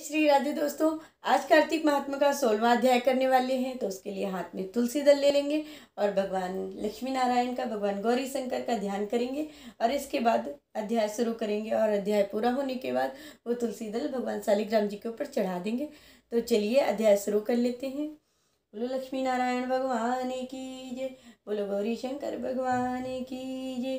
श्री राधे दोस्तों। आज कार्तिक महात्मा का 16वां अध्याय करने वाले हैं, तो उसके लिए हाथ में तुलसी दल ले लेंगे और भगवान लक्ष्मी नारायण का, भगवान गौरी शंकर का ध्यान करेंगे और इसके बाद अध्याय शुरू करेंगे। और अध्याय पूरा होने के बाद वो तुलसी दल भगवान शालिग्राम जी के ऊपर चढ़ा देंगे। तो चलिए अध्याय शुरू कर लेते हैं। बोलो लक्ष्मी नारायण भगवान की जय, बोलो गौरी शंकर भगवान की जय।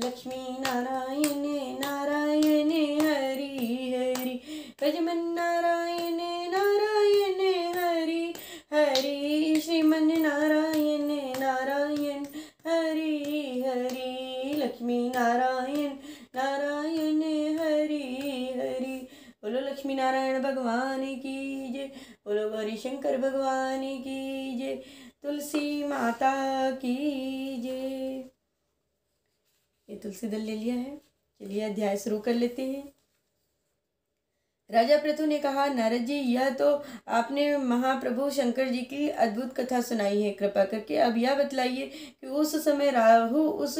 लक्ष्मी नारायण नारायण हरि हरि, भजमन नारायण नारायण हरि हरि, श्रीमन नारायण नारायण हरि हरि, लक्ष्मी नारायण नारायण हरि हरि। बोलो लक्ष्मी नारायण भगवान की जय, बोलो गौरी शंकर भगवान की जय, तुलसी माता की जय। ये तुलसी दल ले लिया है, चलिए अध्याय शुरू कर लेते हैं। राजा पृथु ने कहा, नारद जी, यह तो आपने महाप्रभु शंकर जी की अद्भुत कथा सुनाई है। कृपा करके अब यह बतलाइए कि उस समय राहु उस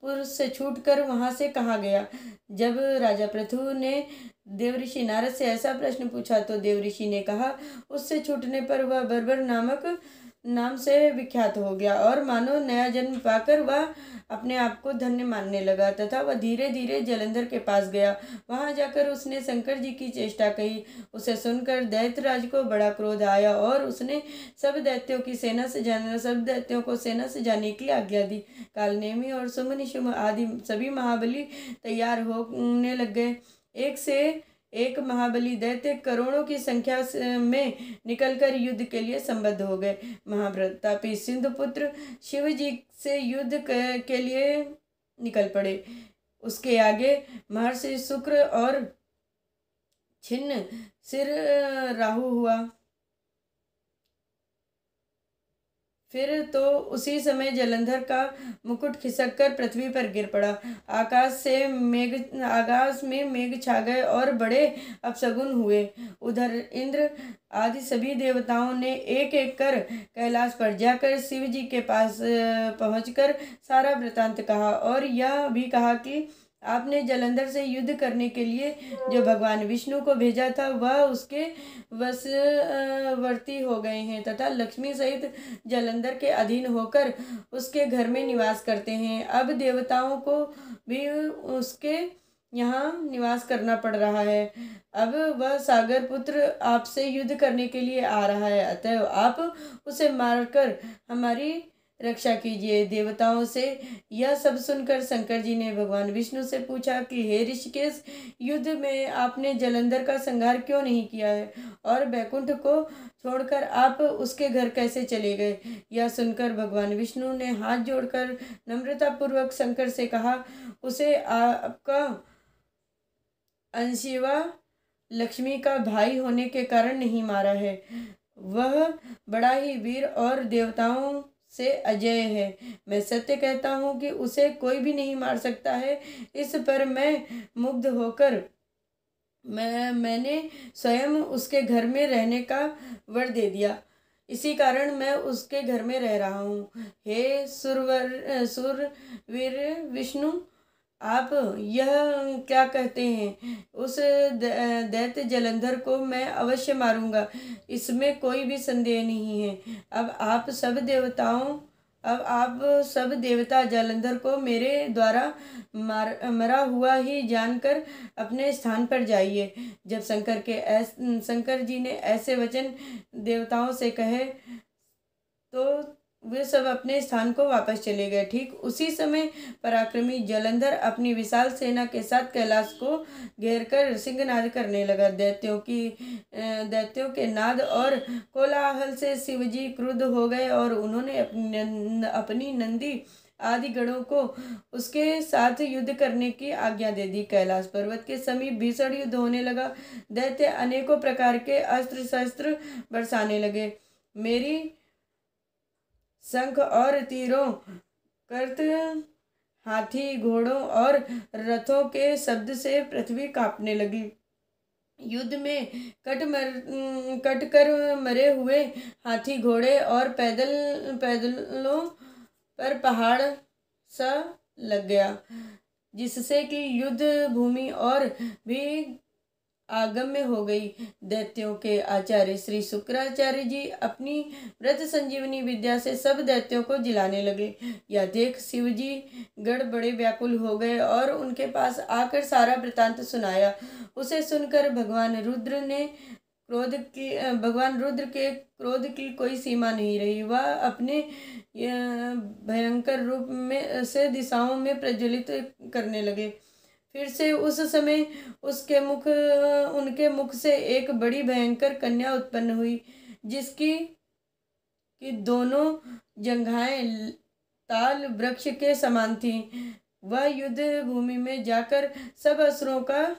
पुरुष से छूटकर वहां से कहाँ गया। जब राजा पृथु ने देवऋषि नारद से ऐसा प्रश्न पूछा तो देवऋषि ने कहा, उससे छूटने पर वह बर्बर नामक नाम से विख्यात हो गया और मानो नया जन्म पाकर वह अपने आप को धन्य मानने लगा, तथा वह धीरे धीरे जलंधर के पास गया। वहां जाकर उसने शंकर जी की चेष्टा कही। उसे सुनकर दैत्यराज को बड़ा क्रोध आया और उसने सब दैत्यों को सेना से जाने की आज्ञा दी। कालनेमी और शुंभ निशुंभ आदि सभी महाबली तैयार होने लग गए। एक से एक महाबली दैत्य करोड़ों की संख्या में निकलकर युद्ध के लिए संबद्ध हो गए। महाप्रतापी सिंधुपुत्र शिव जी से युद्ध के लिए निकल पड़े। उसके आगे महर्षि शुक्र और छिन्न सिर राहु हुआ। फिर तो उसी समय जलंधर का मुकुट खिसककर पृथ्वी पर गिर पड़ा। आकाश में मेघ छा गए और बड़े अपशगुन हुए। उधर इंद्र आदि सभी देवताओं ने एक एक कर कैलाश पर जाकर शिव जी के पास पहुंचकर सारा वृतांत कहा और यह भी कहा कि आपने जलंधर से युद्ध करने के लिए जो भगवान विष्णु को भेजा था वह उसके वशवर्ती हो गए हैं तथा लक्ष्मी सहित जलंधर के अधीन होकर उसके घर में निवास करते हैं। अब देवताओं को भी उसके यहाँ निवास करना पड़ रहा है। अब वह सागर पुत्र आपसे युद्ध करने के लिए आ रहा है, अतः आप उसे मारकर हमारी रक्षा कीजिए। देवताओं से यह सब सुनकर शंकर जी ने भगवान विष्णु से पूछा कि हे ऋषिकेश, युद्ध में आपने जलंधर का संहार क्यों नहीं किया है और बैकुंठ को छोड़कर आप उसके घर कैसे चले गए। यह सुनकर भगवान विष्णु ने हाथ जोड़कर नम्रता पूर्वक शंकर से कहा, उसे आपका अंशिवा लक्ष्मी का भाई होने के कारण नहीं मारा है। वह बड़ा ही वीर और देवताओं से अजय है। मैं सत्य कहता हूँ कि उसे कोई भी नहीं मार सकता है। इस पर मैं मुग्ध होकर मैंने स्वयं उसके घर में रहने का वर दे दिया। इसी कारण मैं उसके घर में रह रहा हूँ। हे सुरवीर विष्णु, आप यह क्या कहते हैं। उस दैत्य जलंधर को मैं अवश्य मारूंगा, इसमें कोई भी संदेह नहीं है। अब आप सब देवता जलंधर को मेरे द्वारा मरा हुआ ही जानकर अपने स्थान पर जाइए। जब शंकर जी ने ऐसे वचन देवताओं से कहे तो वे सब अपने स्थान को वापस चले गए। ठीक उसी समय पराक्रमी जलंधर अपनी विशाल सेना के साथ कैलाश को घेरकर सिंहनाद करने लगा। दैत्यों के नाद और कोलाहल से शिवजी क्रुद्ध हो गए और उन्होंने अपनी नंदी आदि गणों को उसके साथ युद्ध करने की आज्ञा दे दी। कैलाश पर्वत के समीप भीषण युद्ध होने लगा। दैत्य अनेकों प्रकार के अस्त्र शस्त्र बरसाने लगे। मेरी शंख और तीरों, कर्त, हाथी, घोड़ों और रथों के शब्द से पृथ्वी कांपने लगी। युद्ध में कट कर मरे हुए हाथी, घोड़े और पैदलों पर पहाड़ सा लग गया, जिससे कि युद्ध भूमि और भी आगम्य हो गई। दैत्यों के आचार्य श्री शुक्राचार्य जी अपनी व्रत संजीवनी विद्या से सब दैत्यों को जिलाने लगे। यह देख शिव जी गण बड़े व्याकुल हो गए और उनके पास आकर सारा वृतांत सुनाया। उसे सुनकर भगवान रुद्र के क्रोध की कोई सीमा नहीं रही। वह अपने भयंकर रूप में से दिशाओं में प्रज्वलित करने लगे। फिर से उस समय उनके मुख से एक बड़ी भयंकर कन्या उत्पन्न हुई, जिसकी दोनों जंघाएं ताल वृक्ष के समान थीं। वह युद्ध भूमि में जाकर सब असुरों का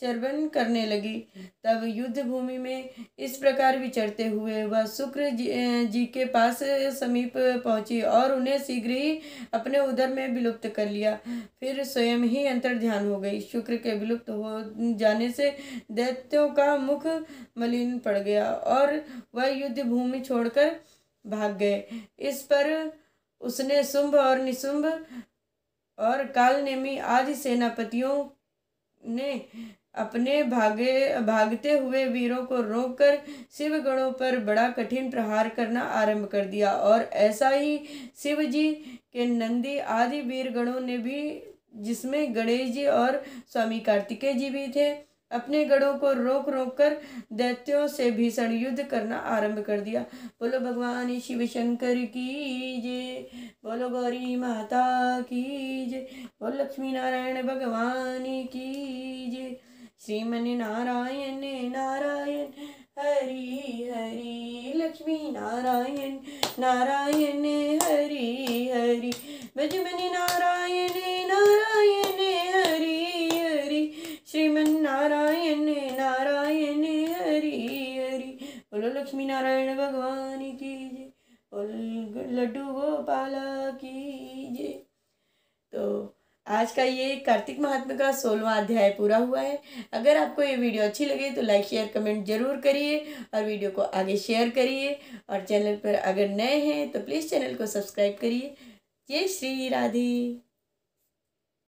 चर्वण करने लगी। तब युद्ध भूमि में इस प्रकार विचरते हुए वह शुक्र जी के पास समीप पहुंची और उन्हें शीघ्र ही अपने उदर में विलुप्त कर लिया। फिर स्वयं ही अंतर्ध्यान हो गई। शुक्र के विलुप्त हो जाने से दैत्यों का मुख मलिन पड़ गया और वह युद्ध भूमि छोड़कर भाग गए। इस पर उसने शुंभ और निशुंभ और कालनेमी आदि सेनापतियों ने अपने भागते हुए वीरों को रोककर शिव गणों पर बड़ा कठिन प्रहार करना आरंभ कर दिया। और ऐसा ही शिव जी के नंदी आदि वीर गणों ने भी, जिसमें गणेश जी और स्वामी कार्तिकेय जी भी थे, अपने गणों को रोक कर दैत्यों से भीषण युद्ध करना आरंभ कर दिया। बोलो भगवान शिव शंकर की जय, बोलो गौरी माता की जय, बोलो लक्ष्मी नारायण भगवान की जय। श्रीमन नारायण नारायण हरि हरि, लक्ष्मी नारायण नारायण हरि हरि, भजमन नारायण नारायण हरि हरि, श्रीमन नारायण नारायण हरि हरि, बोलो लक्ष्मी नारायण भगवान की जय, बोलो लड्डू गोपाल की जय। तो आज का ये कार्तिक महात्म्य का 16वां अध्याय पूरा हुआ है। अगर आपको ये वीडियो अच्छी लगे तो लाइक शेयर कमेंट जरूर करिए और वीडियो को आगे शेयर करिए। और चैनल पर अगर नए हैं तो प्लीज़ चैनल को सब्सक्राइब करिए। जय श्री राधे।